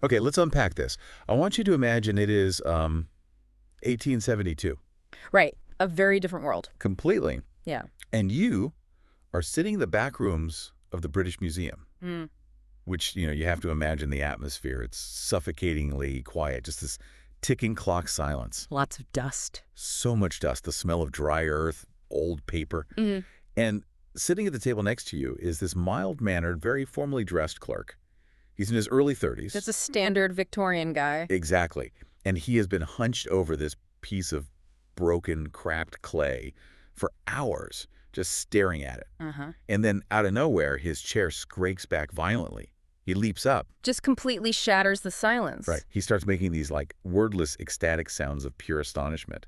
Okay, let's unpack this. I want you to imagine it is 1872. Right. A very different world. Completely. Yeah. And you are sitting in the back rooms of the British Museum, which, you have to imagine the atmosphere. It's suffocatingly quiet, just this ticking clock silence. Lots of dust. So much dust, the smell of dry earth, old paper. And sitting at the table next to you is this mild-mannered, very formally dressed clerk. He's in his early 30s. That's a standard Victorian guy. Exactly. And he has been hunched over this piece of broken, cracked clay for hours, just staring at it. And then, out of nowhere, his chair scrapes back violently. He leaps up. Just completely shatters the silence. Right. He starts making these, wordless, ecstatic sounds of pure astonishment.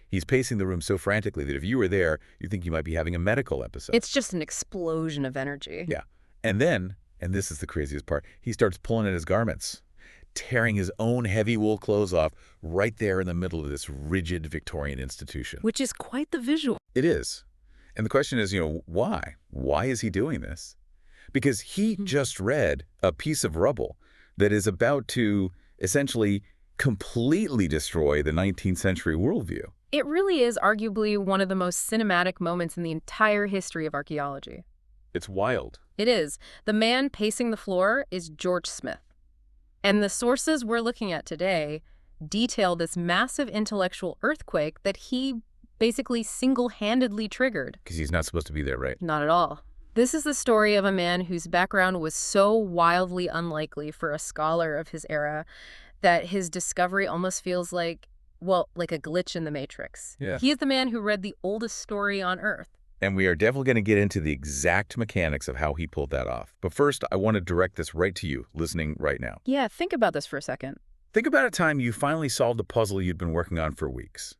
He's pacing the room so frantically that if you were there, you'd think you might be having a medical episode. It's just an explosion of energy. Yeah. And then, and this is the craziest part, he starts pulling at his garments, tearing his own heavy wool clothes off right there in the middle of this rigid Victorian institution. Which is quite the visual. It is. And the question is, why? Why is he doing this? Because he just read a piece of rubble that is about to essentially completely destroy the 19th century worldview. It really is arguably one of the most cinematic moments in the entire history of archaeology. It's wild. It is. The man pacing the floor is George Smith. And the sources we're looking at today detail this massive intellectual earthquake that he basically single-handedly triggered. Because he's not supposed to be there, right? Not at all. This is the story of a man whose background was so wildly unlikely for a scholar of his era that his discovery almost feels like a glitch in the Matrix. Yeah. He is the man who read the oldest story on Earth. And we are definitely going to get into the exact mechanics of how he pulled that off. But first, I want to direct this right to you, listening right now. Yeah, think about this for a second. Think about a time you finally solved a puzzle you'd been working on for weeks.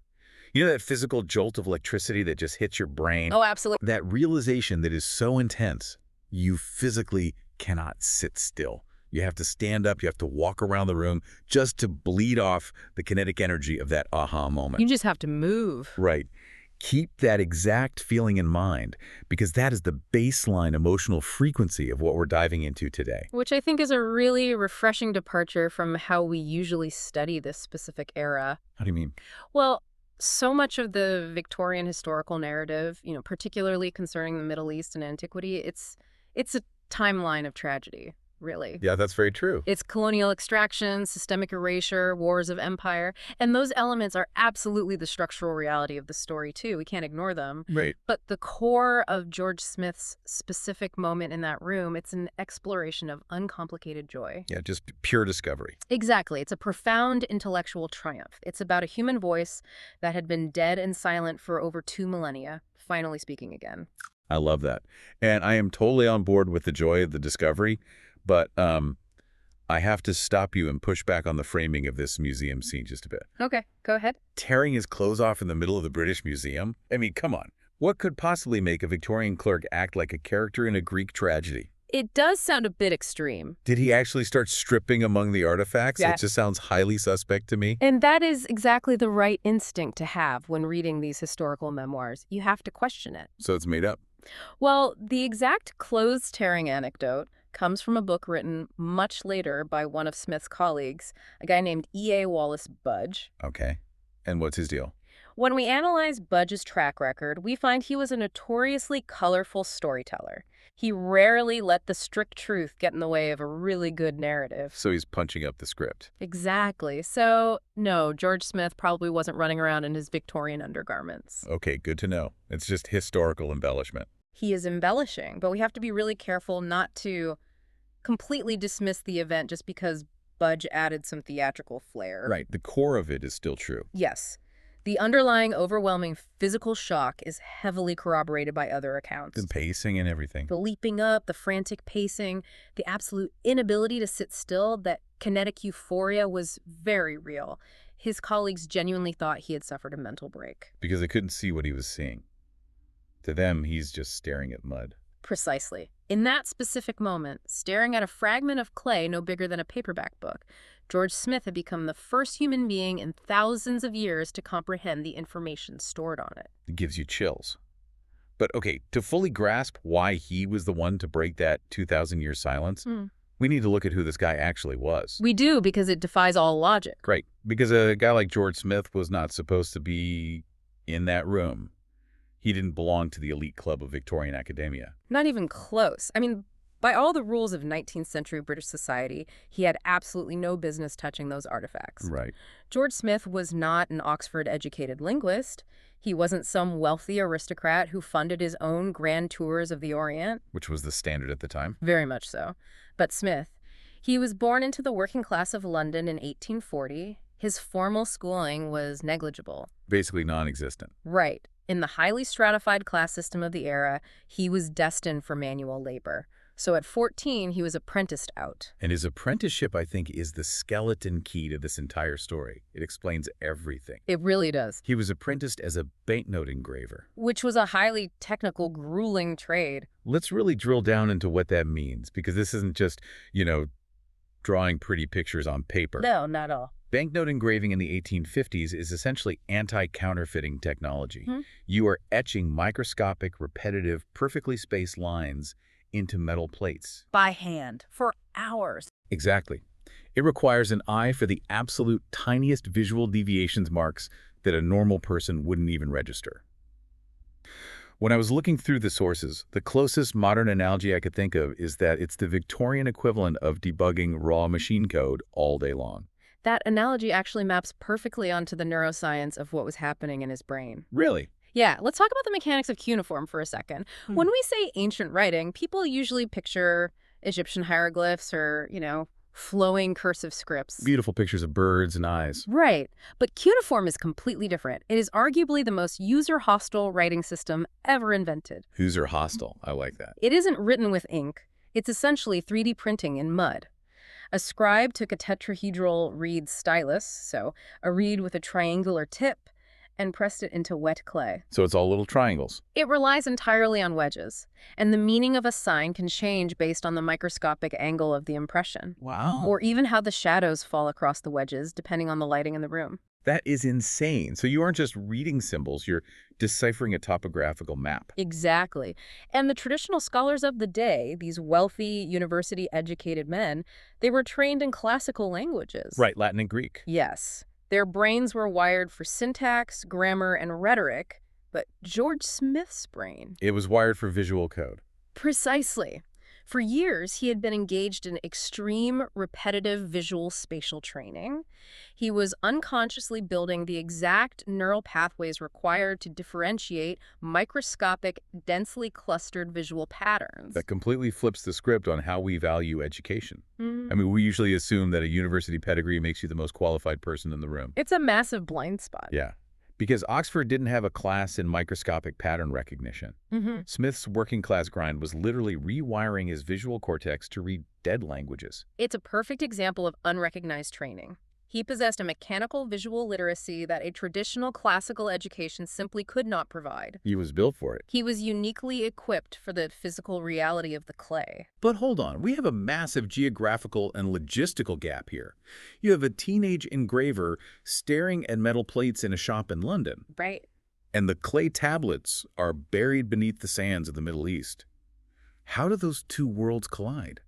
You know that physical jolt of electricity that just hits your brain? Oh, absolutely. That realization that is so intense, you physically cannot sit still. You have to stand up, you have to walk around the room just to bleed off the kinetic energy of that aha moment. You just have to move. Right. Keep that exact feeling in mind, because that is the baseline emotional frequency of what we're diving into today. Which I think is a really refreshing departure from how we usually study this specific era. How do you mean? Well, so much of the Victorian historical narrative, particularly concerning the Middle East and antiquity, it's a timeline of tragedy, really. Yeah, that's very true. It's colonial extraction, systemic erasure, wars of empire, and those elements are absolutely the structural reality of the story, too. We can't ignore them. Right. But the core of George Smith's specific moment in that room, it's an exploration of uncomplicated joy. Yeah, just pure discovery. Exactly. It's a profound intellectual triumph. It's about a human voice that had been dead and silent for over 2 millennia, finally speaking again. I love that. And I am totally on board with the joy of the discovery. But I have to stop you and push back on the framing of this museum scene just a bit. Okay, go ahead. Tearing his clothes off in the middle of the British Museum? I mean, come on. What could possibly make a Victorian clerk act like a character in a Greek tragedy? It does sound a bit extreme. Did he actually start stripping among the artifacts? Yeah. It just sounds highly suspect to me. And that is exactly the right instinct to have when reading these historical memoirs. You have to question it. So it's made up. Well, the exact clothes-tearing anecdote comes from a book written much later by one of Smith's colleagues, a guy named E.A. Wallace Budge. Okay. And what's his deal? When we analyze Budge's track record, we find he was a notoriously colorful storyteller. He rarely let the strict truth get in the way of a really good narrative. So he's punching up the script. Exactly. So, no, George Smith probably wasn't running around in his Victorian undergarments. Okay, good to know. It's just historical embellishment. He is embellishing, but we have to be really careful not to completely dismiss the event just because Budge added some theatrical flair. Right. The core of it is still true. Yes. The underlying overwhelming physical shock is heavily corroborated by other accounts. The pacing and everything. The leaping up, the frantic pacing, the absolute inability to sit still, that kinetic euphoria was very real. His colleagues genuinely thought he had suffered a mental break. Because they couldn't see what he was seeing. To them, he's just staring at mud. Precisely. In that specific moment, staring at a fragment of clay no bigger than a paperback book, George Smith had become the first human being in thousands of years to comprehend the information stored on it. It gives you chills. But okay, to fully grasp why he was the one to break that 2,000-year silence, We need to look at who this guy actually was. We do, because it defies all logic. Right, because a guy like George Smith was not supposed to be in that room. He didn't belong to the elite club of Victorian academia. Not even close. I mean, by all the rules of 19th century British society, he had absolutely no business touching those artifacts. Right. George Smith was not an Oxford-educated linguist. He wasn't some wealthy aristocrat who funded his own grand tours of the Orient. Which was the standard at the time. Very much so. But Smith, he was born into the working class of London in 1840. His formal schooling was negligible. Basically non-existent. Right. In the highly stratified class system of the era, he was destined for manual labor. So at 14, he was apprenticed out. And his apprenticeship, I think, is the skeleton key to this entire story. It explains everything. It really does. He was apprenticed as a banknote engraver. Which was a highly technical, grueling trade. Let's really drill down into what that means, because this isn't just, drawing pretty pictures on paper. No, not at all. Banknote engraving in the 1850s is essentially anti-counterfeiting technology. You are etching microscopic, repetitive, perfectly spaced lines into metal plates. By hand, for hours. Exactly. It requires an eye for the absolute tiniest visual deviations marks that a normal person wouldn't even register. When I was looking through the sources, the closest modern analogy I could think of is that it's the Victorian equivalent of debugging raw machine code all day long. That analogy actually maps perfectly onto the neuroscience of what was happening in his brain. Really? Yeah, let's talk about the mechanics of cuneiform for a second. When we say ancient writing, people usually picture Egyptian hieroglyphs or, flowing cursive scripts. Beautiful pictures of birds and eyes. Right. But cuneiform is completely different. It is arguably the most user-hostile writing system ever invented. User hostile. I like that. It isn't written with ink. It's essentially 3D printing in mud. A scribe took a tetrahedral reed stylus, so a reed with a triangular tip, and pressed it into wet clay. So it's all little triangles. It relies entirely on wedges, and the meaning of a sign can change based on the microscopic angle of the impression. Wow. Or even how the shadows fall across the wedges, depending on the lighting in the room. That is insane. So you aren't just reading symbols, you're deciphering a topographical map. Exactly. And the traditional scholars of the day, these wealthy, university-educated men, they were trained in classical languages. Right, Latin and Greek. Yes. Their brains were wired for syntax, grammar, and rhetoric, but George Smith's brain... It was wired for visual code. Precisely. For years, he had been engaged in extreme, repetitive visual spatial training. He was unconsciously building the exact neural pathways required to differentiate microscopic, densely clustered visual patterns. That completely flips the script on how we value education. I mean, we usually assume that a university pedigree makes you the most qualified person in the room. It's a massive blind spot. Yeah. Because Oxford didn't have a class in microscopic pattern recognition. Smith's working class grind was literally rewiring his visual cortex to read dead languages. It's a perfect example of unrecognized training. He possessed a mechanical visual literacy that a traditional classical education simply could not provide. He was built for it. He was uniquely equipped for the physical reality of the clay. But hold on, we have a massive geographical and logistical gap here. You have a teenage engraver staring at metal plates in a shop in London. Right. And the clay tablets are buried beneath the sands of the Middle East. How do those two worlds collide?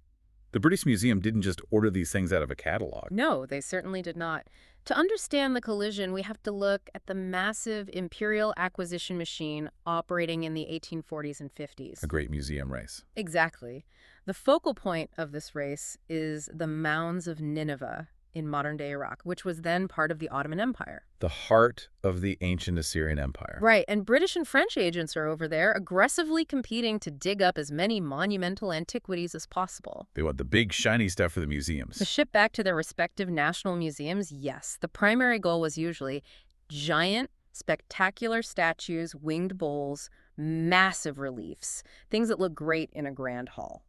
The British Museum didn't just order these things out of a catalog. No, they certainly did not. To understand the collision, we have to look at the massive imperial acquisition machine operating in the 1840s and 50s. A great museum race. Exactly. The focal point of this race is the mounds of Nineveh in modern-day Iraq, which was then part of the Ottoman Empire. The heart of the ancient Assyrian Empire. Right, and British and French agents are over there aggressively competing to dig up as many monumental antiquities as possible. They want the big, shiny stuff for the museums. To ship back to their respective national museums, yes. The primary goal was usually giant, spectacular statues, winged bowls, massive reliefs, things that look great in a grand hall.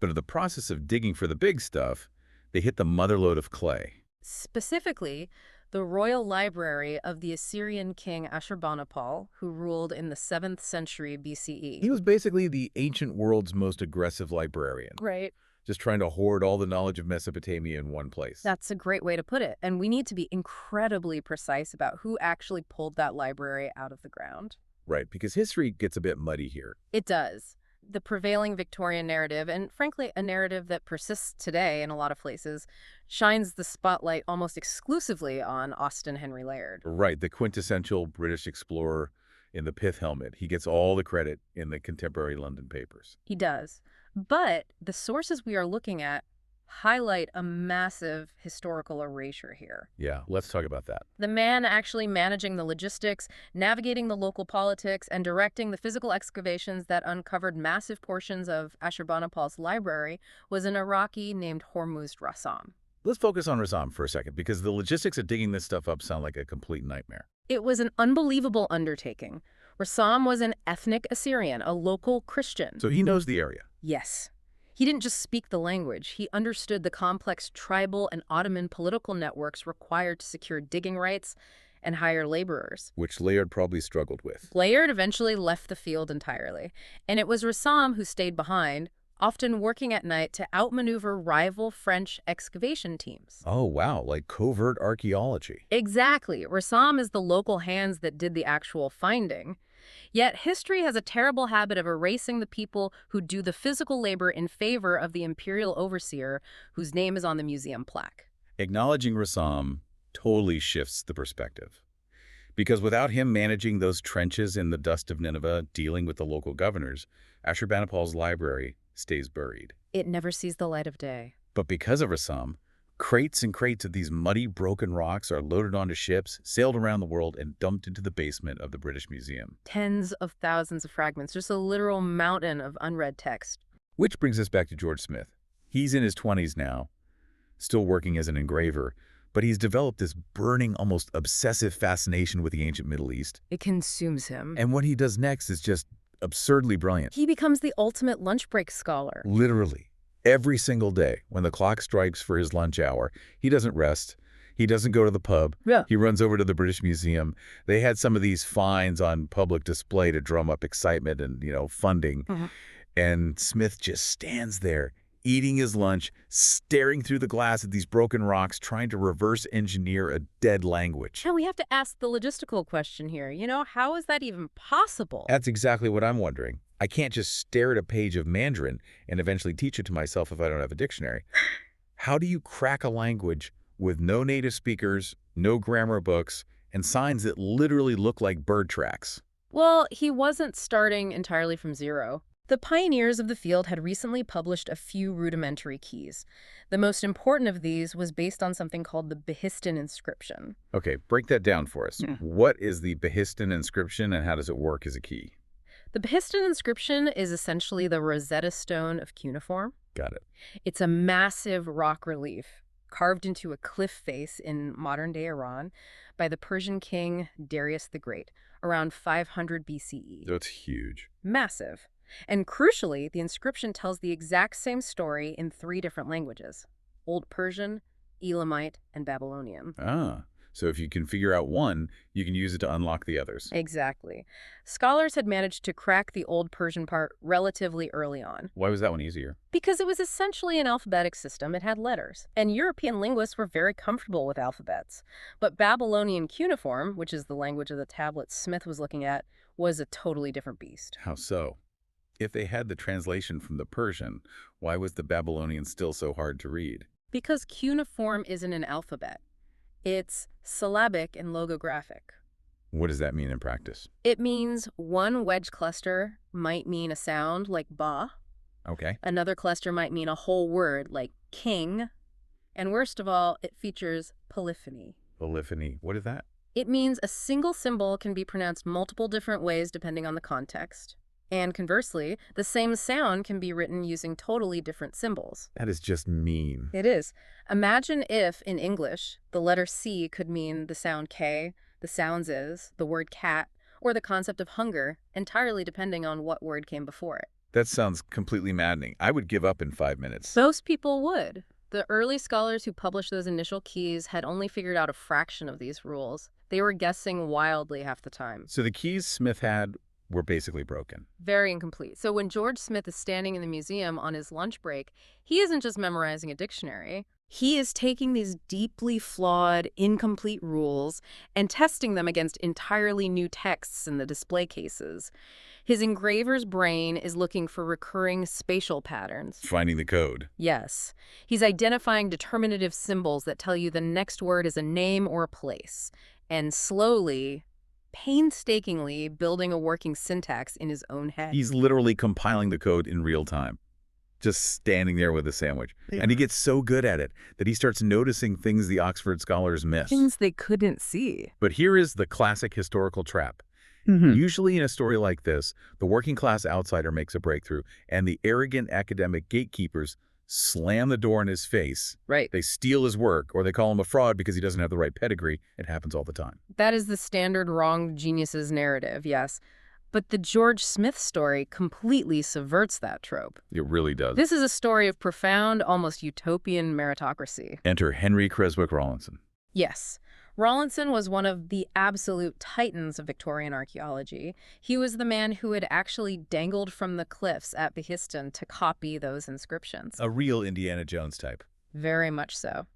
But in the process of digging for the big stuff, they hit the motherlode of clay. Specifically, the royal library of the Assyrian king Ashurbanipal, who ruled in the 7th century BCE. He was basically the ancient world's most aggressive librarian. Right. Just trying to hoard all the knowledge of Mesopotamia in one place. That's a great way to put it. And we need to be incredibly precise about who actually pulled that library out of the ground. Right, because history gets a bit muddy here. It does. The prevailing Victorian narrative, and frankly, a narrative that persists today in a lot of places, shines the spotlight almost exclusively on Austen Henry Layard. Right, the quintessential British explorer in the pith helmet. He gets all the credit in the contemporary London papers. He does. But the sources we are looking at highlight a massive historical erasure here. Yeah, let's talk about that. The man actually managing the logistics, navigating the local politics, and directing the physical excavations that uncovered massive portions of Ashurbanipal's library was an Iraqi named Hormuzd Rassam. Let's focus on Rassam for a second, because the logistics of digging this stuff up sound like a complete nightmare. It was an unbelievable undertaking. Rassam was an ethnic Assyrian, a local Christian. So he knows the area. Yes. He didn't just speak the language. He understood the complex tribal and Ottoman political networks required to secure digging rights and hire laborers. Which Layard probably struggled with. Layard eventually left the field entirely, and it was Rassam who stayed behind, often working at night to outmaneuver rival French excavation teams. Oh, wow, like covert archaeology. Exactly. Rassam is the local hands that did the actual finding. Yet history has a terrible habit of erasing the people who do the physical labor in favor of the imperial overseer whose name is on the museum plaque. Acknowledging Rassam totally shifts the perspective. Because without him managing those trenches in the dust of Nineveh, dealing with the local governors, Ashurbanipal's library stays buried. It never sees the light of day. But because of Rassam, crates and crates of these muddy, broken rocks are loaded onto ships, sailed around the world, and dumped into the basement of the British Museum. Tens of thousands of fragments, just a literal mountain of unread text. Which brings us back to George Smith. He's in his 20s now, still working as an engraver, but he's developed this burning, almost obsessive fascination with the ancient Middle East. It consumes him. And what he does next is just absurdly brilliant. He becomes the ultimate lunch break scholar. Literally. Every single day, when the clock strikes for his lunch hour, he doesn't rest. He doesn't go to the pub. Yeah. He runs over to the British Museum. They had some of these finds on public display to drum up excitement and, funding. And Smith just stands there, eating his lunch, staring through the glass at these broken rocks, trying to reverse engineer a dead language. And we have to ask the logistical question here. How is that even possible? That's exactly what I'm wondering. I can't just stare at a page of Mandarin and eventually teach it to myself if I don't have a dictionary. How do you crack a language with no native speakers, no grammar books, and signs that literally look like bird tracks? Well, he wasn't starting entirely from zero. The pioneers of the field had recently published a few rudimentary keys. The most important of these was based on something called the Behistun inscription. Okay, break that down for us. What is the Behistun inscription and how does it work as a key? The Behistun inscription is essentially the Rosetta Stone of cuneiform. Got it. It's a massive rock relief carved into a cliff face in modern-day Iran by the Persian king Darius the Great around 500 BCE. That's huge. Massive. And crucially, the inscription tells the exact same story in 3 different languages: Old Persian, Elamite, and Babylonian. So if you can figure out one, you can use it to unlock the others. Exactly. Scholars had managed to crack the Old Persian part relatively early on. Why was that one easier? Because it was essentially an alphabetic system. It had letters. And European linguists were very comfortable with alphabets. But Babylonian cuneiform, which is the language of the tablets Smith was looking at, was a totally different beast. How so? If they had the translation from the Persian, why was the Babylonian still so hard to read? Because cuneiform isn't an alphabet. It's syllabic and logographic. What does that mean in practice? It means one wedge cluster might mean a sound like ba. Okay. Another cluster might mean a whole word like king. And worst of all, it features polyphony. Polyphony. What is that? It means a single symbol can be pronounced multiple different ways depending on the context. And conversely, the same sound can be written using totally different symbols. That is just mean. It is. Imagine if, in English, the letter C could mean the sound K, the sounds is, the word cat, or the concept of hunger, entirely depending on what word came before it. That sounds completely maddening. I would give up in 5 minutes. Most people would. The early scholars who published those initial keys had only figured out a fraction of these rules. They were guessing wildly half the time. So the keys Smith had were basically broken. Very incomplete. So when George Smith is standing in the museum on his lunch break, he isn't just memorizing a dictionary. He is taking these deeply flawed, incomplete rules and testing them against entirely new texts in the display cases. His engraver's brain is looking for recurring spatial patterns. Finding the code. Yes. He's identifying determinative symbols that tell you the next word is a name or a place, and slowly, painstakingly building a working syntax in his own head. He's literally compiling the code in real time, just standing there with a sandwich. Yeah. And he gets so good at it that he starts noticing things the Oxford scholars miss. Things they couldn't see. But here is the classic historical trap. Usually in a story like this, the working class outsider makes a breakthrough, and the arrogant academic gatekeepers slam the door in his face. Right. They steal his work, or they call him a fraud because he doesn't have the right pedigree. It happens all the time. That is the standard wronged geniuses narrative, yes. But the George Smith story completely subverts that trope. It really does. This is a story of profound, almost utopian meritocracy. Enter Henry Creswick Rawlinson. Yes. Rawlinson was one of the absolute titans of Victorian archaeology. He was the man who had actually dangled from the cliffs at Behistun to copy those inscriptions. A real Indiana Jones type. Very much so.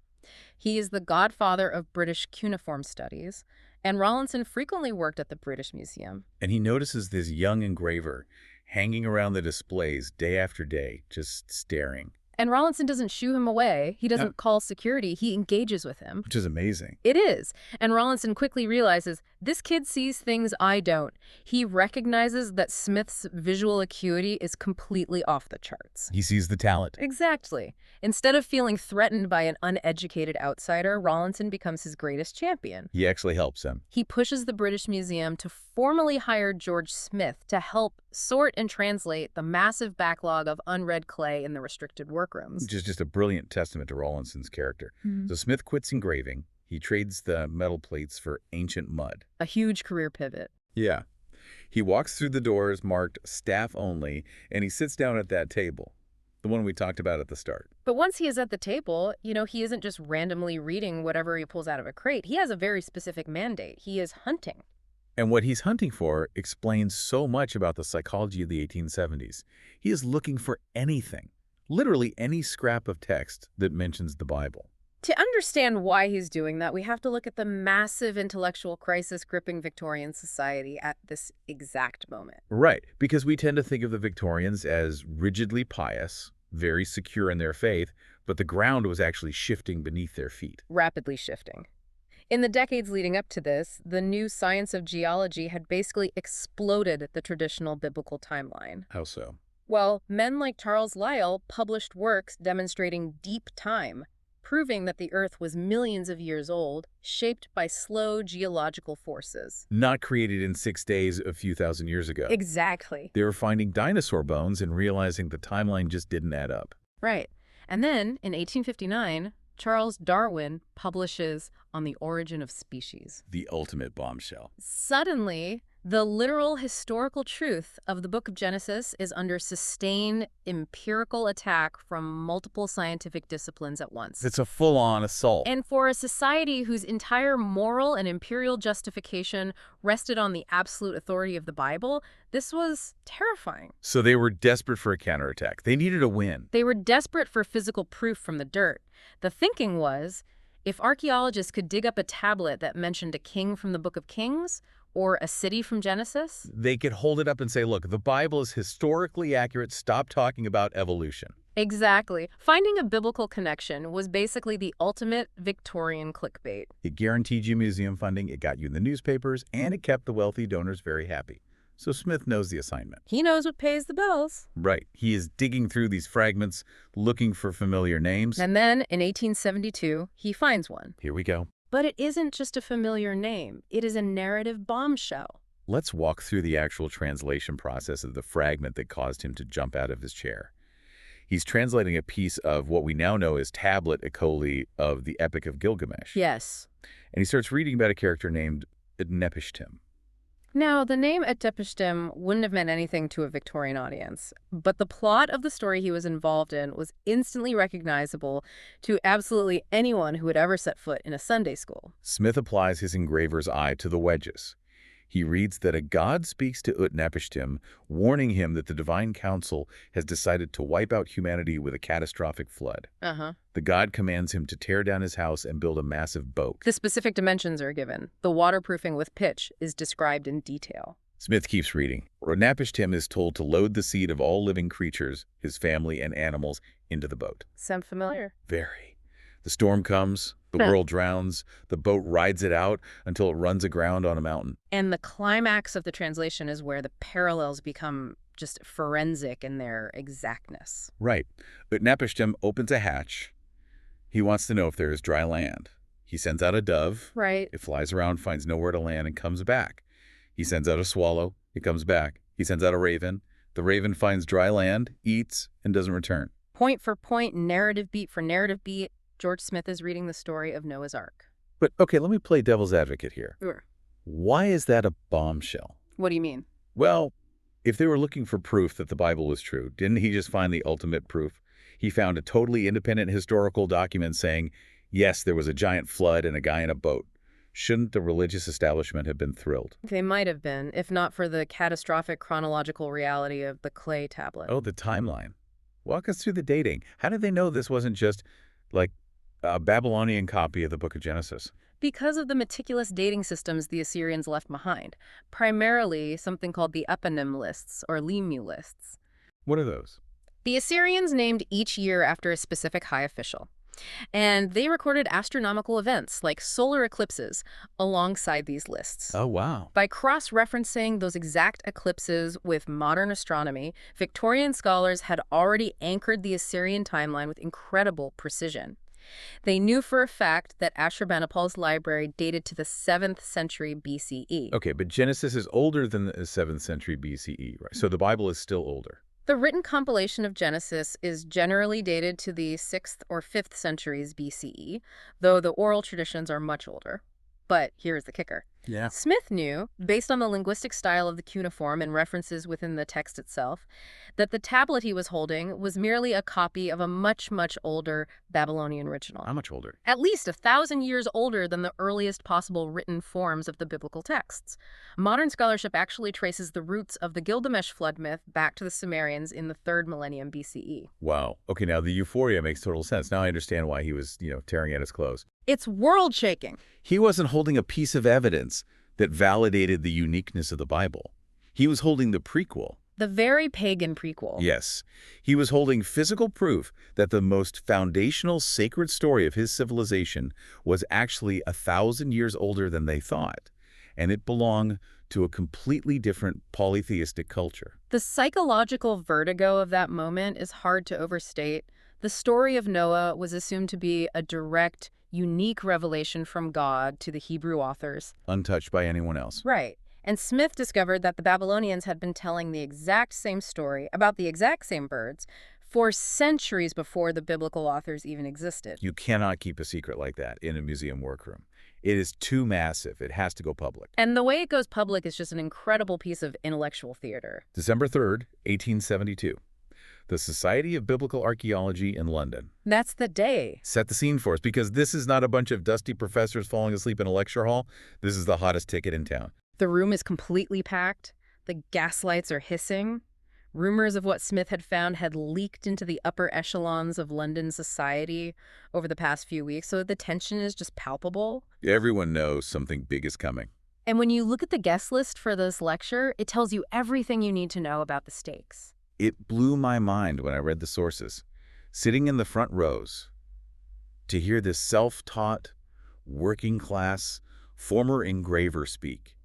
He is the godfather of British cuneiform studies, and Rawlinson frequently worked at the British Museum. And he notices this young engraver hanging around the displays day after day, just staring. And Rawlinson doesn't shoo him away. He doesn't call security. He engages with him. Which is amazing. It is. And Rawlinson quickly realizes, this kid sees things I don't. He recognizes that Smith's visual acuity is completely off the charts. He sees the talent. Exactly. Instead of feeling threatened by an uneducated outsider, Rawlinson becomes his greatest champion. He actually helps him. He pushes the British Museum to formally hire George Smith to help sort and translate the massive backlog of unread clay in the restricted workrooms. Which is just a brilliant testament to Rawlinson's character. So Smith quits engraving. He trades the metal plates for ancient mud. A huge career pivot. Yeah. He walks through the doors marked staff only, and he sits down at that table, the one we talked about at the start. But once he is at the table, he isn't just randomly reading whatever he pulls out of a crate. He has a very specific mandate. He is hunting. And what he's hunting for explains so much about the psychology of the 1870s. He is looking for anything, literally any scrap of text that mentions the Bible. To understand why he's doing that, we have to look at the massive intellectual crisis gripping Victorian society at this exact moment. Right, because we tend to think of the Victorians as rigidly pious, very secure in their faith, but the ground was actually shifting beneath their feet. Rapidly shifting. In the decades leading up to this, the new science of geology had basically exploded the traditional biblical timeline. How so? Well, men like Charles Lyell published works demonstrating deep time, proving that the Earth was millions of years old, shaped by slow geological forces. Not created in 6 days a few thousand years ago. Exactly. They were finding dinosaur bones and realizing the timeline just didn't add up. Right. And then, in 1859, Charles Darwin publishes On the Origin of Species. The ultimate bombshell. Suddenly, the literal historical truth of the Book of Genesis is under sustained empirical attack from multiple scientific disciplines at once. It's a full-on assault. And for a society whose entire moral and imperial justification rested on the absolute authority of the Bible, this was terrifying. So they were desperate for a counterattack. They needed a win. They were desperate for physical proof from the dirt. The thinking was, if archaeologists could dig up a tablet that mentioned a king from the Book of Kings, or a city from Genesis, they could hold it up and say, look, the Bible is historically accurate. Stop talking about evolution. Exactly. Finding a biblical connection was basically the ultimate Victorian clickbait. It guaranteed you museum funding, it got you in the newspapers, and it kept the wealthy donors very happy. So Smith knows the assignment. He knows what pays the bills. Right. He is digging through these fragments, looking for familiar names. And then, in 1872, he finds one. Here we go. But it isn't just a familiar name. It is a narrative bombshell. Let's walk through the actual translation process of the fragment that caused him to jump out of his chair. He's translating a piece of what we now know as Tablet Ecoli of the Epic of Gilgamesh. Yes. And he starts reading about a character named Utnapishtim. Now, the name Utnapishtim wouldn't have meant anything to a Victorian audience, but the plot of the story he was involved in was instantly recognizable to absolutely anyone who had ever set foot in a Sunday school. Smith applies his engraver's eye to the wedges. He reads that a god speaks to Utnapishtim, warning him that the divine council has decided to wipe out humanity with a catastrophic flood. Uh-huh. The god commands him to tear down his house and build a massive boat. The specific dimensions are given. The waterproofing with pitch is described in detail. Smith keeps reading. Utnapishtim is told to load the seed of all living creatures, his family and animals, into the boat. Sound familiar? Very. The storm comes, the world drowns, the boat rides it out until it runs aground on a mountain. And the climax of the translation is where the parallels become just forensic in their exactness. Right. Utnapishtim opens a hatch. He wants to know if there is dry land. He sends out a dove. Right. It flies around, finds nowhere to land, and comes back. He sends out a swallow. It comes back. He sends out a raven. The raven finds dry land, eats, and doesn't return. Point for point, narrative beat for narrative beat, George Smith is reading the story of Noah's Ark. But, okay, let me play devil's advocate here. Sure. Why is that a bombshell? What do you mean? Well, if they were looking for proof that the Bible was true, didn't he just find the ultimate proof? He found a totally independent historical document saying, yes, there was a giant flood and a guy in a boat. Shouldn't the religious establishment have been thrilled? They might have been, if not for the catastrophic chronological reality of the clay tablet. Oh, the timeline. Walk us through the dating. How did they know this wasn't just, like, a Babylonian copy of the Book of Genesis? Because of the meticulous dating systems the Assyrians left behind, primarily something called the eponym lists, or limu lists. What are those? The Assyrians named each year after a specific high official, and they recorded astronomical events like solar eclipses alongside these lists. Oh, wow. By cross-referencing those exact eclipses with modern astronomy, Victorian scholars had already anchored the Assyrian timeline with incredible precision. They knew for a fact that Ashurbanipal's library dated to the 7th century BCE. Okay, but Genesis is older than the 7th century BCE, right? So the Bible is still older. The written compilation of Genesis is generally dated to the 6th or 5th centuries BCE, though the oral traditions are much older. But here's the kicker. Yeah. Smith knew, based on the linguistic style of the cuneiform and references within the text itself, that the tablet he was holding was merely a copy of a much, much older Babylonian original. How much older? At least 1,000 years older than the earliest possible written forms of the biblical texts. Modern scholarship actually traces the roots of the Gilgamesh flood myth back to the Sumerians in the 3rd millennium BCE. Wow. Okay, now the euphoria makes total sense. Now I understand why he was, tearing at his clothes. It's world-shaking. He wasn't holding a piece of evidence that validated the uniqueness of the Bible. He was holding the prequel. The very pagan prequel. Yes. He was holding physical proof that the most foundational sacred story of his civilization was actually 1,000 years older than they thought, and it belonged to a completely different polytheistic culture. The psychological vertigo of that moment is hard to overstate. The story of Noah was assumed to be a direct, unique revelation from God to the Hebrew authors. Untouched by anyone else. Right. And Smith discovered that the Babylonians had been telling the exact same story about the exact same birds for centuries before the biblical authors even existed. You cannot keep a secret like that in a museum workroom. It is too massive. It has to go public. And the way it goes public is just an incredible piece of intellectual theater. December 3rd, 1872. The Society of Biblical Archaeology in London. That's the day. Set the scene for us, because this is not a bunch of dusty professors falling asleep in a lecture hall. This is the hottest ticket in town. The room is completely packed. The gas lights are hissing. Rumors of what Smith had found had leaked into the upper echelons of London society over the past few weeks, so the tension is just palpable. Everyone knows something big is coming. And when you look at the guest list for this lecture, it tells you everything you need to know about the stakes. It blew my mind when I read the sources. Sitting in the front rows, to hear this self-taught, working-class, former engraver speak.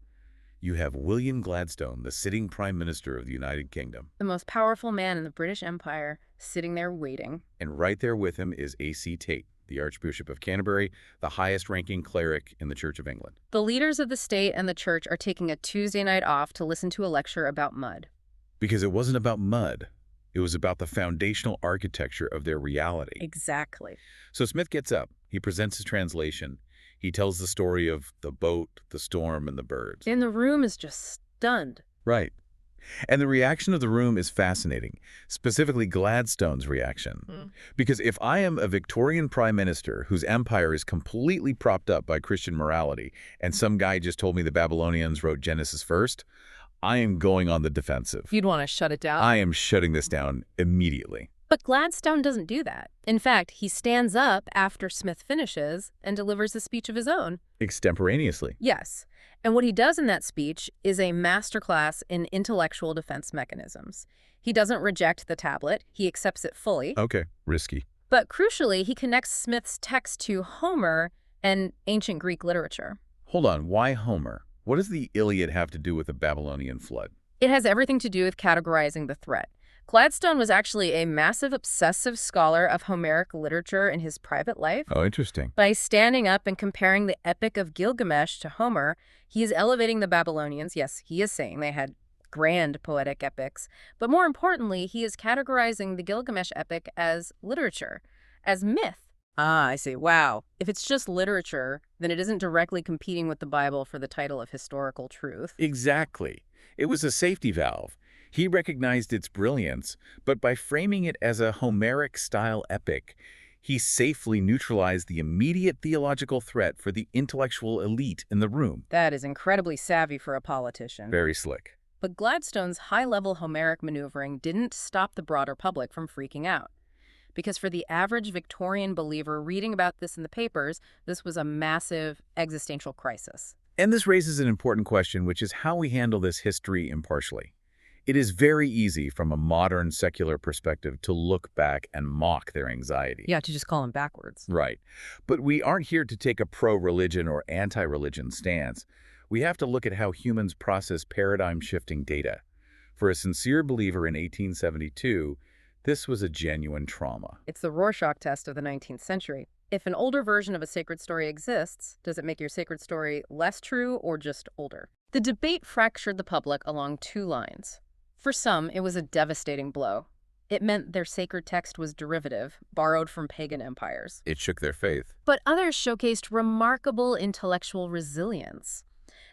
You have William Gladstone, the sitting Prime Minister of the United Kingdom. The most powerful man in the British Empire, sitting there waiting. And right there with him is A.C. Tate, the Archbishop of Canterbury, the highest-ranking cleric in the Church of England. The leaders of the state and the church are taking a Tuesday night off to listen to a lecture about mud. Because it wasn't about mud. It was about the foundational architecture of their reality. Exactly. So Smith gets up. He presents his translation. He tells the story of the boat, the storm, and the birds. And the room is just stunned. Right. And the reaction of the room is fascinating, specifically Gladstone's reaction. Because if I am a Victorian prime minister whose empire is completely propped up by Christian morality, and some guy just told me the Babylonians wrote Genesis first, I am going on the defensive. You'd want to shut it down. I am shutting this down immediately. But Gladstone doesn't do that. In fact, he stands up after Smith finishes and delivers a speech of his own. Extemporaneously. Yes. And what he does in that speech is a masterclass in intellectual defense mechanisms. He doesn't reject the tablet. He accepts it fully. Okay, risky. But crucially, he connects Smith's text to Homer and ancient Greek literature. Hold on, why Homer? What does the Iliad have to do with the Babylonian flood? It has everything to do with categorizing the threat. Gladstone was actually a massive obsessive scholar of Homeric literature in his private life. Oh, interesting. By standing up and comparing the Epic of Gilgamesh to Homer, he is elevating the Babylonians. Yes, he is saying they had grand poetic epics. But more importantly, he is categorizing the Gilgamesh epic as literature, as myth. Ah, I see. Wow. If it's just literature, then it isn't directly competing with the Bible for the title of historical truth. Exactly. It was a safety valve. He recognized its brilliance, but by framing it as a Homeric-style epic, he safely neutralized the immediate theological threat for the intellectual elite in the room. That is incredibly savvy for a politician. Very slick. But Gladstone's high-level Homeric maneuvering didn't stop the broader public from freaking out. Because for the average Victorian believer reading about this in the papers, this was a massive existential crisis. And this raises an important question, which is how we handle this history impartially. It is very easy from a modern secular perspective to look back and mock their anxiety. Yeah, to just call them backwards. Right. But we aren't here to take a pro-religion or anti-religion stance. We have to look at how humans process paradigm-shifting data. For a sincere believer in 1872, this was a genuine trauma. It's the Rorschach test of the 19th century. If an older version of a sacred story exists, does it make your sacred story less true or just older? The debate fractured the public along two lines. For some, it was a devastating blow. It meant their sacred text was derivative, borrowed from pagan empires. It shook their faith. But others showcased remarkable intellectual resilience.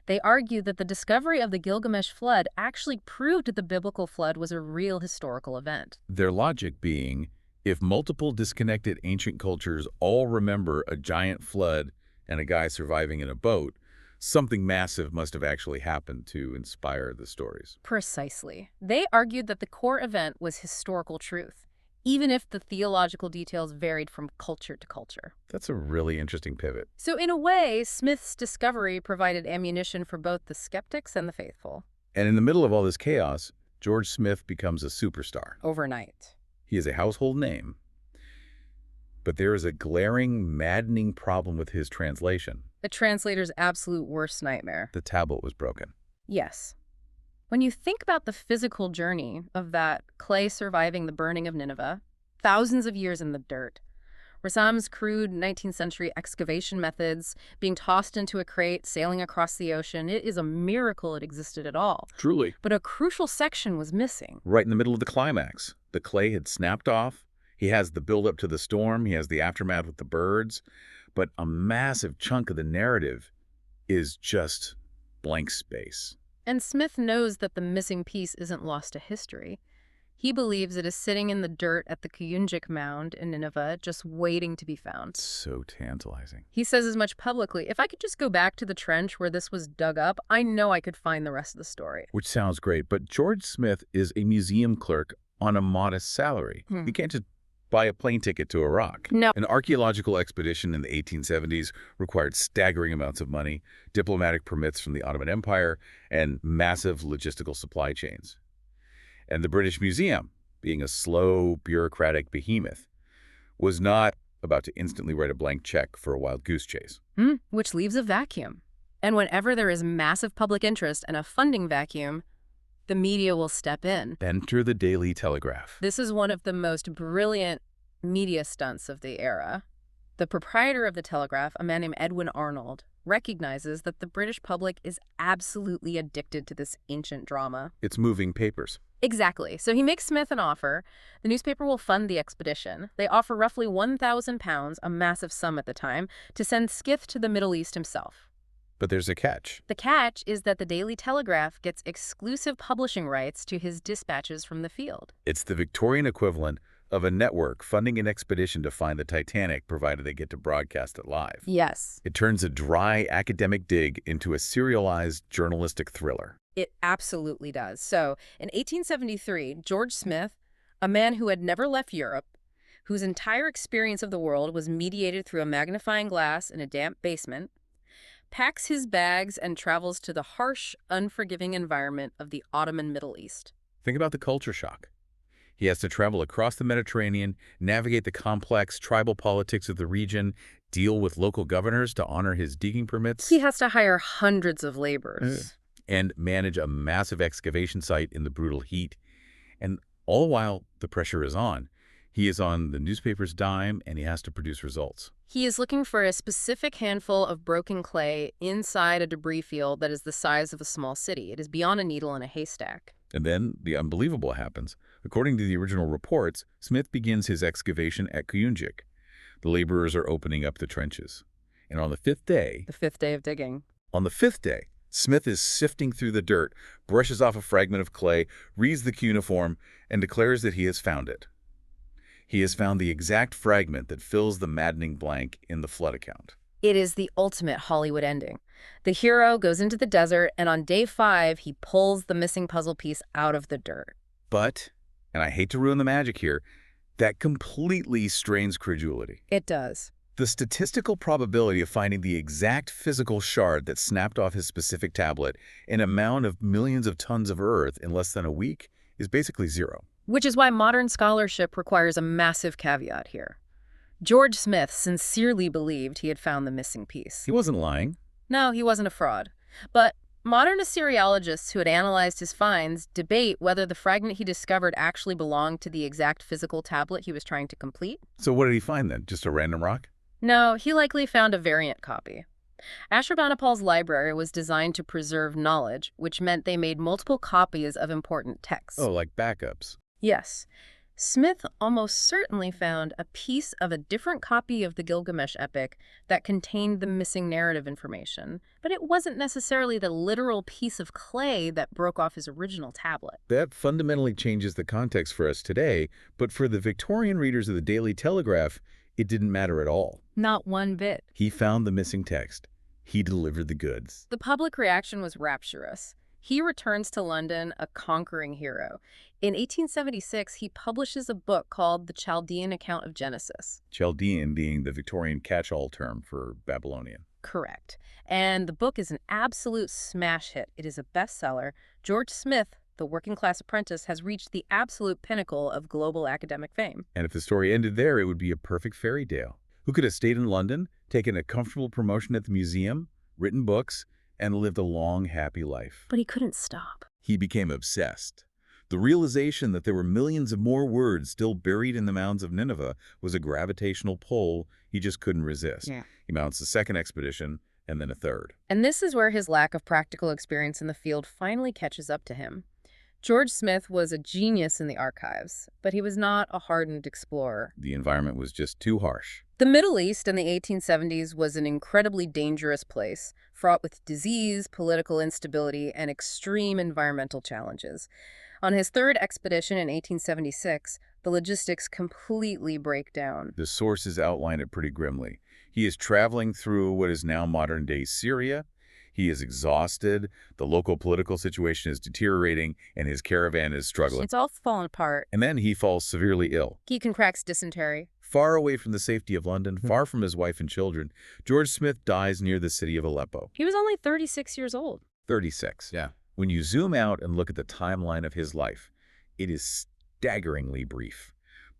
They argued that the discovery of the Gilgamesh flood actually proved that the biblical flood was a real historical event. Their logic being, if multiple disconnected ancient cultures all remember a giant flood and a guy surviving in a boat, something massive must have actually happened to inspire the stories. Precisely. They argued that the core event was historical truth, even if the theological details varied from culture to culture. That's a really interesting pivot. So in a way, Smith's discovery provided ammunition for both the skeptics and the faithful. And in the middle of all this chaos, George Smith becomes a superstar. Overnight. He is a household name. But there is a glaring, maddening problem with his translation. The translator's absolute worst nightmare. The tablet was broken. Yes. When you think about the physical journey of that clay surviving the burning of Nineveh, thousands of years in the dirt, Rassam's crude 19th century excavation methods, being tossed into a crate, sailing across the ocean, it is a miracle it existed at all. Truly. But a crucial section was missing. Right in the middle of the climax. The clay had snapped off. He has the build-up to the storm. He has the aftermath with the birds. But a massive chunk of the narrative is just blank space. And Smith knows that the missing piece isn't lost to history. He believes it is sitting in the dirt at the Kuyunjik Mound in Nineveh, just waiting to be found. So tantalizing. He says as much publicly, if I could just go back to the trench where this was dug up, I know I could find the rest of the story. Which sounds great, but George Smith is a museum clerk on a modest salary. He can't just buy a plane ticket to Iraq. No. An archaeological expedition in the 1870s required staggering amounts of money, diplomatic permits from the Ottoman Empire, and massive logistical supply chains. And the British Museum, being a slow, bureaucratic behemoth, was not about to instantly write a blank check for a wild goose chase. Which leaves a vacuum. And whenever there is massive public interest and a funding vacuum, the media will step in. Enter the Daily Telegraph. This is one of the most brilliant media stunts of the era. The proprietor of the Telegraph, a man named Edwin Arnold, recognizes that the British public is absolutely addicted to this ancient drama. It's moving papers. Exactly. So he makes Smith an offer. The newspaper will fund the expedition. They offer roughly £1,000, a massive sum at the time, to send Smith to the Middle East himself. But there's a catch. The catch is that the Daily Telegraph gets exclusive publishing rights to his dispatches from the field. It's the Victorian equivalent of a network funding an expedition to find the Titanic, provided they get to broadcast it live. Yes. It turns a dry academic dig into a serialized journalistic thriller. It absolutely does. So, in 1873, George Smith, a man who had never left Europe, whose entire experience of the world was mediated through a magnifying glass in a damp basement, packs his bags and travels to the harsh, unforgiving environment of the Ottoman Middle East. Think about the culture shock. He has to travel across the Mediterranean, navigate the complex tribal politics of the region, deal with local governors to honor his digging permits. He has to hire hundreds of laborers. And manage a massive excavation site in the brutal heat. And all the while, the pressure is on. He is on the newspaper's dime, and he has to produce results. He is looking for a specific handful of broken clay inside a debris field that is the size of a small city. It is beyond a needle in a haystack. And then the unbelievable happens. According to the original reports, Smith begins his excavation at Kuyunjik. The laborers are opening up the trenches. And on the fifth day... The fifth day of digging. On the fifth day, Smith is sifting through the dirt, brushes off a fragment of clay, reads the cuneiform, and declares that he has found it. He has found the exact fragment that fills the maddening blank in the flood account. It is the ultimate Hollywood ending. The hero goes into the desert, and on day 5, he pulls the missing puzzle piece out of the dirt. But, and I hate to ruin the magic here, that completely strains credulity. It does. The statistical probability of finding the exact physical shard that snapped off his specific tablet in a mound of millions of tons of earth in less than a week is basically zero. Which is why modern scholarship requires a massive caveat here. George Smith sincerely believed he had found the missing piece. He wasn't lying. No, he wasn't a fraud. But modern Assyriologists who had analyzed his finds debate whether the fragment he discovered actually belonged to the exact physical tablet he was trying to complete. So what did he find then? Just a random rock? No, he likely found a variant copy. Ashurbanipal's library was designed to preserve knowledge, which meant they made multiple copies of important texts. Oh, like backups. Yes. Smith almost certainly found a piece of a different copy of the Gilgamesh epic that contained the missing narrative information, but it wasn't necessarily the literal piece of clay that broke off his original tablet. That fundamentally changes the context for us today, but for the Victorian readers of the Daily Telegraph, it didn't matter at all. Not one bit. He found the missing text. He delivered the goods. The public reaction was rapturous. He returns to London a conquering hero. In 1876, he publishes a book called The Chaldean Account of Genesis. Chaldean being the Victorian catch-all term for Babylonian. Correct. And the book is an absolute smash hit. It is a bestseller. George Smith, the working-class apprentice, has reached the absolute pinnacle of global academic fame. And if the story ended there, it would be a perfect fairy tale. Who could have stayed in London, taken a comfortable promotion at the museum, written books, and lived a long, happy life. But he couldn't stop. He became obsessed. The realization that there were millions of more words still buried in the mounds of Nineveh was a gravitational pull he just couldn't resist. Yeah. He mounts a second expedition, and then a third. And this is where his lack of practical experience in the field finally catches up to him. George Smith was a genius in the archives, but he was not a hardened explorer. The environment was just too harsh. The Middle East in the 1870s was an incredibly dangerous place, fraught with disease, political instability, and extreme environmental challenges. On his third expedition in 1876, the logistics completely break down. The sources outline it pretty grimly. He is traveling through what is now modern-day Syria. He is exhausted, the local political situation is deteriorating, and his caravan is struggling. It's all fallen apart. And then he falls severely ill. He contracts dysentery. Far away from the safety of London, far from his wife and children, George Smith dies near the city of Aleppo. He was only 36 years old. 36. Yeah. When you zoom out and look at the timeline of his life, it is staggeringly brief.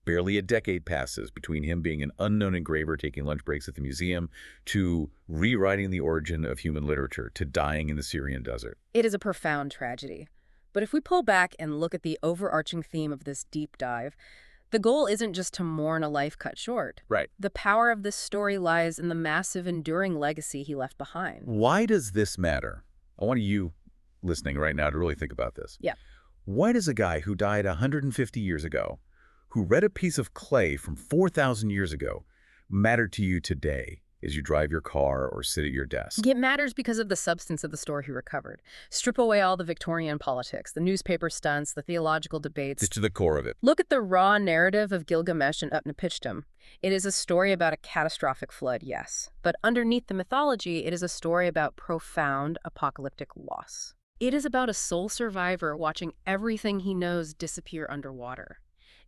Barely a decade passes between him being an unknown engraver taking lunch breaks at the museum to rewriting the origin of human literature to dying in the Syrian desert. It is a profound tragedy. But if we pull back and look at the overarching theme of this deep dive, the goal isn't just to mourn a life cut short. Right. The power of this story lies in the massive, enduring legacy he left behind. Why does this matter? I want you listening right now to really think about this. Yeah. Why does a guy who died 150 years ago, who read a piece of clay from 4,000 years ago, matter to you today as you drive your car or sit at your desk. It matters because of the substance of the story he recovered. Strip away all the Victorian politics, the newspaper stunts, the theological debates. It's to the core of it. Look at the raw narrative of Gilgamesh and Utnapishtim. It is a story about a catastrophic flood, yes. But underneath the mythology, it is a story about profound apocalyptic loss. It is about a sole survivor watching everything he knows disappear underwater.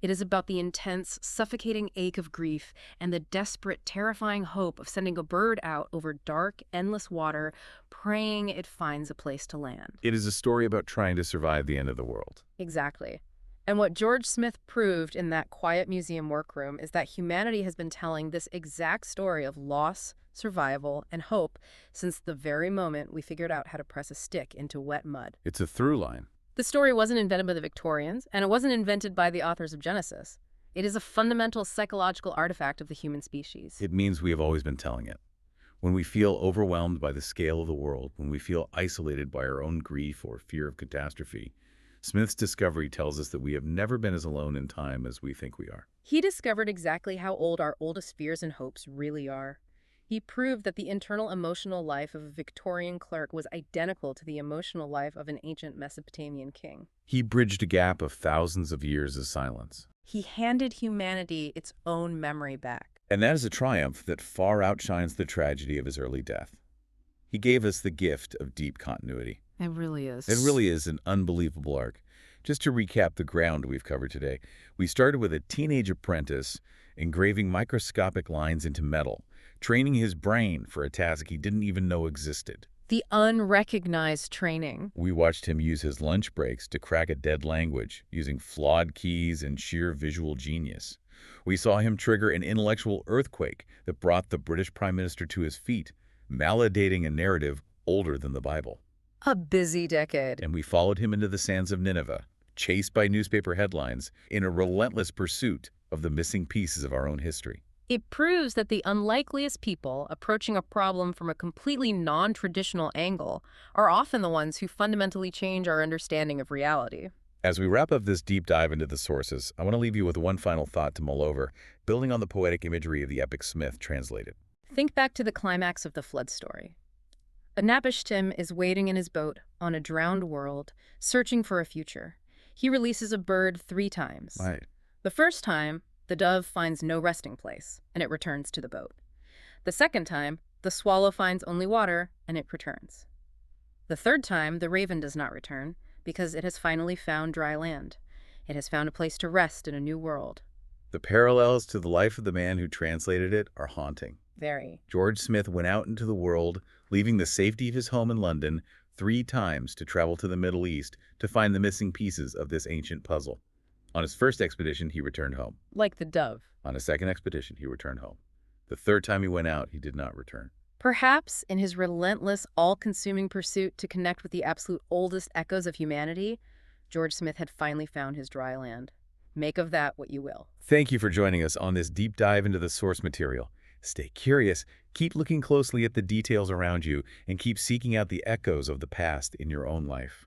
It is about the intense, suffocating ache of grief and the desperate, terrifying hope of sending a bird out over dark, endless water, praying it finds a place to land. It is a story about trying to survive the end of the world. Exactly. And what George Smith proved in that quiet museum workroom is that humanity has been telling this exact story of loss, survival, and hope since the very moment we figured out how to press a stick into wet mud. It's a through line. The story wasn't invented by the Victorians, and it wasn't invented by the authors of Genesis. It is a fundamental psychological artifact of the human species. It means we have always been telling it. When we feel overwhelmed by the scale of the world, when we feel isolated by our own grief or fear of catastrophe, Smith's discovery tells us that we have never been as alone in time as we think we are. He discovered exactly how old our oldest fears and hopes really are. He proved that the internal emotional life of a Victorian clerk was identical to the emotional life of an ancient Mesopotamian king. He bridged a gap of thousands of years of silence. He handed humanity its own memory back. And that is a triumph that far outshines the tragedy of his early death. He gave us the gift of deep continuity. It really is. It really is an unbelievable arc. Just to recap the ground we've covered today, we started with a teenage apprentice engraving microscopic lines into metal, training his brain for a task he didn't even know existed. The unrecognized training. We watched him use his lunch breaks to crack a dead language, using flawed keys and sheer visual genius. We saw him trigger an intellectual earthquake that brought the British Prime Minister to his feet, validating a narrative older than the Bible. A busy decade. And we followed him into the sands of Nineveh, chased by newspaper headlines in a relentless pursuit of the missing pieces of our own history. It proves that the unlikeliest people approaching a problem from a completely non-traditional angle are often the ones who fundamentally change our understanding of reality. As we wrap up this deep dive into the sources, I want to leave you with one final thought to mull over, building on the poetic imagery of the epic Smith translated. Think back to the climax of the flood story. Utnapishtim is waiting in his boat on a drowned world, searching for a future. He releases a bird 3 times. Right. The first time, the dove finds no resting place, and it returns to the boat. The second time, the swallow finds only water, and it returns. The third time, the raven does not return, because it has finally found dry land. It has found a place to rest in a new world. The parallels to the life of the man who translated it are haunting. Very. George Smith went out into the world, leaving the safety of his home in London 3 times to travel to the Middle East to find the missing pieces of this ancient puzzle. On his first expedition, he returned home. Like the dove. On his second expedition, he returned home. The third time he went out, he did not return. Perhaps in his relentless, all-consuming pursuit to connect with the absolute oldest echoes of humanity, George Smith had finally found his dry land. Make of that what you will. Thank you for joining us on this deep dive into the source material. Stay curious, keep looking closely at the details around you, and keep seeking out the echoes of the past in your own life.